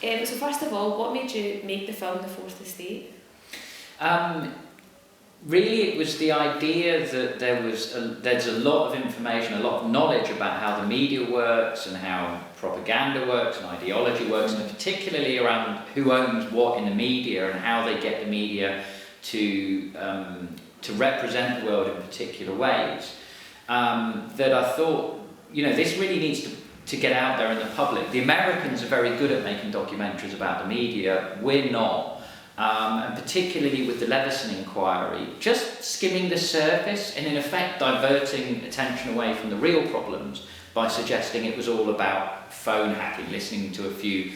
So first of all, what made you make the film The Fourth Estate? Really, it was the idea that there's a lot of information, a lot of knowledge about how the media works and how propaganda works and ideology works, and particularly around who owns what in the media and how they get the media to represent the world in particular ways. That I thought, this really needs to get out there in the public. The Americans are very good at making documentaries about the media. We're not. And particularly with the Leveson Inquiry, just skimming the surface and in effect diverting attention away from the real problems by suggesting it was all about phone hacking, listening to a few,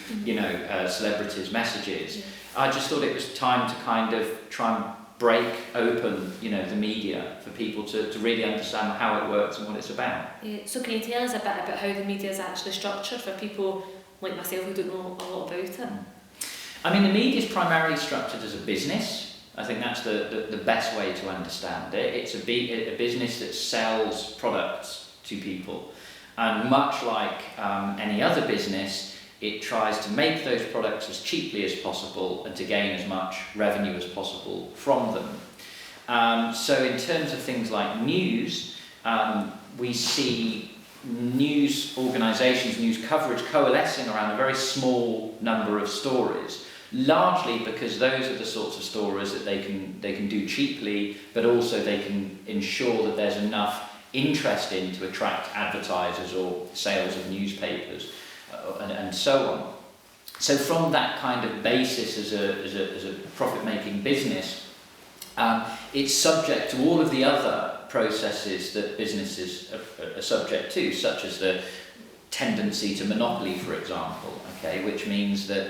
celebrities' messages. I just thought it was time to kind of try and break open, the media for people to really understand how it works and what it's about. So can you tell us a bit about how the media is actually structured for people like myself who don't know a lot about it? I mean, the media is primarily structured as a business. I think that's the best way to understand it. It's a business that sells products to people. And much like any other business, it tries to make those products as cheaply as possible and to gain as much revenue as possible from them. So in terms of things like news, we see news organisations, news coverage coalescing around a very small number of stories, largely because those are the sorts of stories that they can do cheaply, but also they can ensure that there's enough interest in to attract advertisers or sales of newspapers and so on. So from that kind of basis as a profit-making business, it's subject to all of the other processes that businesses are subject to, such as the tendency to monopoly, for example, which means that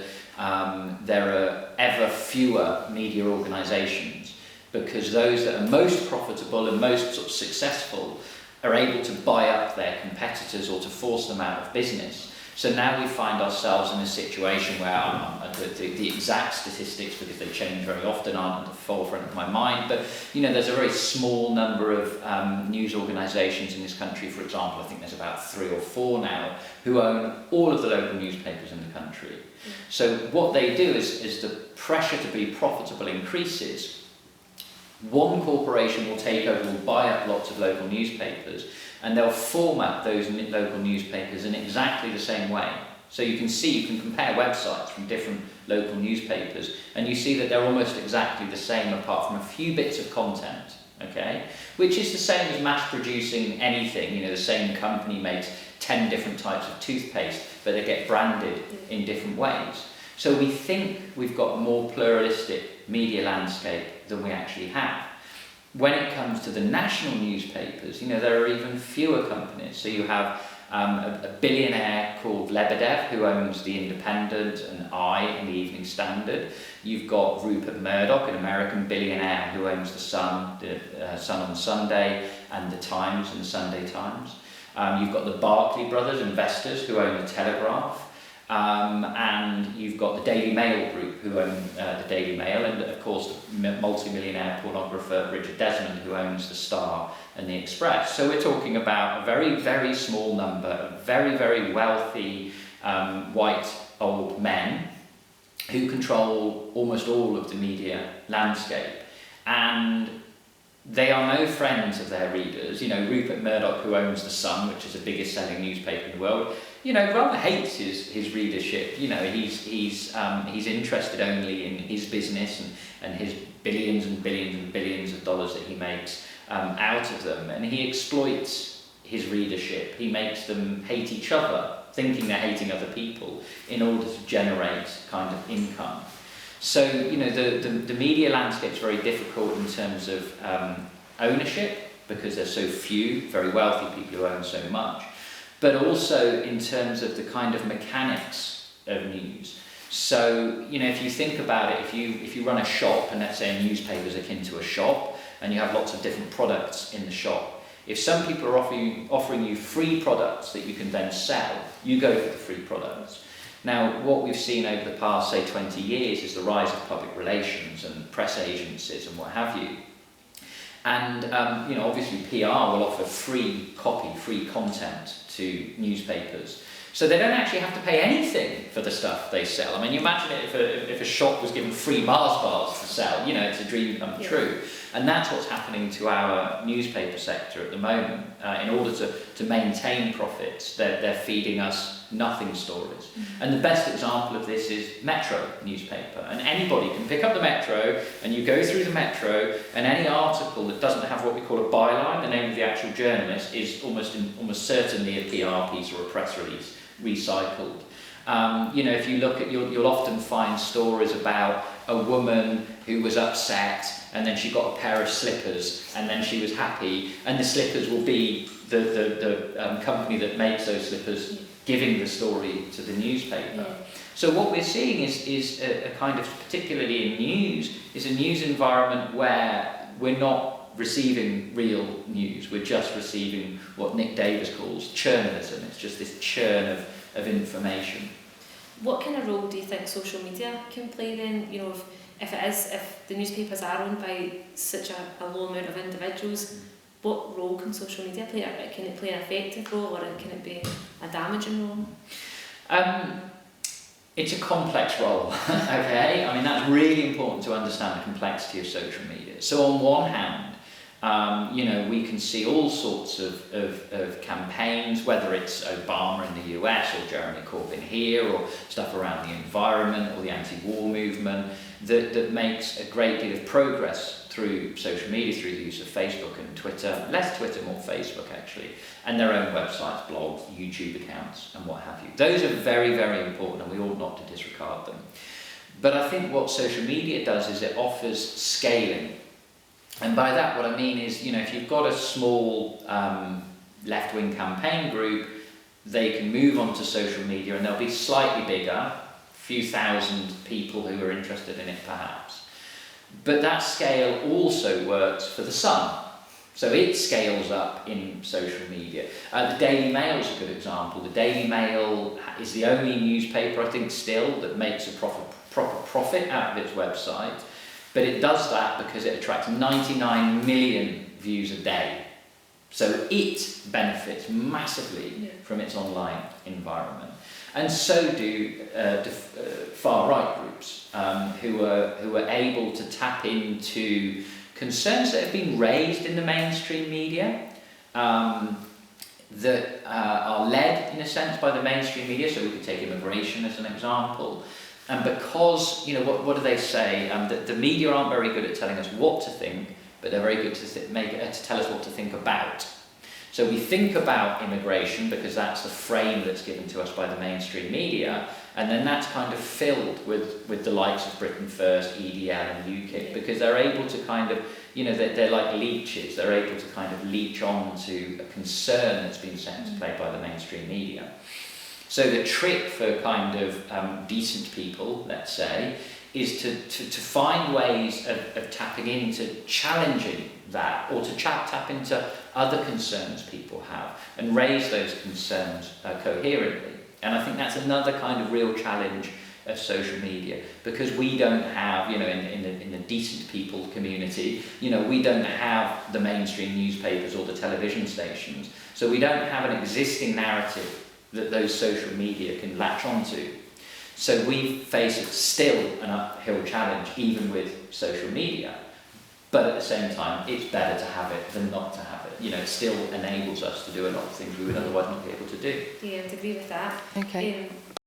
there are ever fewer media organisations because those that are most profitable and most sort of successful are able to buy up their competitors or to force them out of business. So now we find ourselves in a situation where the exact statistics, because they change very often, aren't at the forefront of my mind, but there's a very small number of news organisations in this country. For example, I think there's about 3 or 4 now who own all of the local newspapers in the country. So what they do is the pressure to be profitable increases. One corporation will take over, will buy up lots of local newspapers, and they'll format those local newspapers in exactly the same way. So you can compare websites from different local newspapers, and you see that they're almost exactly the same apart from a few bits of content, which is the same as mass producing anything. The same company makes 10 different types of toothpaste, but they get branded in different ways. So we think we've got a more pluralistic media landscape than we actually have. When it comes to the national newspapers, there are even fewer companies. So you have a billionaire called Lebedev who owns The Independent and and the Evening Standard. You've got Rupert Murdoch, an American billionaire who owns The Sun, the Sun on Sunday, and The Times and the Sunday Times. You've got the Barclay brothers, investors, who own The Telegraph. And you've got the Daily Mail group who own the Daily Mail, and of course the multi-millionaire pornographer Richard Desmond who owns the Star and the Express. So we're talking about a very, very small number of very, very wealthy white old men who control almost all of the media landscape. And they are no friends of their readers. Rupert Murdoch, who owns The Sun, which is the biggest selling newspaper in the world, rather hates his readership. He's interested only in his business and his billions and billions and billions of dollars that he makes out of them. And he exploits his readership. He makes them hate each other, thinking they're hating other people, in order to generate kind of income. So, the media landscape is very difficult in terms of ownership, because there's so few very wealthy people who own so much, but also in terms of the kind of mechanics of news. So, if you think about it, if you run a shop, and let's say a newspaper is akin to a shop, and you have lots of different products in the shop, if some people are offering you free products that you can then sell, you go for the free products. Now, what we've seen over the past, say, 20 years is the rise of public relations and press agencies and what have you. And, obviously PR will offer free copy, free content to newspapers. So they don't actually have to pay anything for the stuff they sell. I mean, you imagine it if a shop was given free Mars bars to sell, it's a dream come true. And that's what's happening to our newspaper sector at the moment. In order to maintain profits, they're feeding us nothing stories. And the best example of this is Metro newspaper. And anybody can pick up the Metro, and you go through the Metro, and any article that doesn't have what we call a byline, the name of the actual journalist, is almost certainly a PR piece or a press release recycled. If you look at, you'll often find stories about a woman who was upset, and then she got a pair of slippers, and then she was happy, and the slippers will be the company that makes those slippers giving the story to the newspaper. So what we're seeing is a kind of, particularly in news, is a news environment where we're not receiving real news, we're just receiving what Nick Davis calls churnalism. It's just this churn of information. What kind of role do you think social media can play then? If the newspapers are owned by such a low amount of individuals, what role can social media play? Can it play an effective role, or can it be a damaging role? It's a complex role, okay? I mean, that's really important to understand the complexity of social media. So on one hand, we can see all sorts of campaigns, whether it's Obama in the US or Jeremy Corbyn here, or stuff around the environment or the anti-war movement, that makes a great deal of progress through social media, through the use of Facebook and Twitter, less Twitter, more Facebook actually, and their own websites, blogs, YouTube accounts, and what have you. Those are very, very important, and we ought not to disregard them. But I think what social media does is it offers scaling. And by that, what I mean is, if you've got a small left-wing campaign group, they can move onto social media, and they'll be slightly bigger, a few thousand people who are interested in it perhaps. But that scale also works for the Sun. So it scales up in social media. The Daily Mail is a good example. The Daily Mail is the only newspaper, I think, still that makes a proper profit out of its website. But it does that because it attracts 99 million views a day. So it benefits massively from its online environment. And so do far-right groups who are able to tap into concerns that have been raised in the mainstream media, that are led, in a sense, by the mainstream media. So we could take immigration as an example. And because, what do they say? The media aren't very good at telling us what to think, but they're very good to tell us what to think about. So we think about immigration because that's the frame that's given to us by the mainstream media, and then that's kind of filled with the likes of Britain First, EDL and UKIP, because they're able to kind of, they're like leeches, they're able to kind of leech on to a concern that's been set into play by the mainstream media. So the trick for kind of decent people, let's say, is to find ways of tapping into challenging that, or to tap into other concerns people have and raise those concerns coherently. And I think that's another kind of real challenge of social media, because we don't have, in the decent people community, we don't have the mainstream newspapers or the television stations, so we don't have an existing narrative that those social media can latch onto. So we face still an uphill challenge even with social media, but at the same time it's better to have it than not to have it. It still enables us to do a lot of things we would otherwise not be able to do. Yeah, I would agree with that. Okay.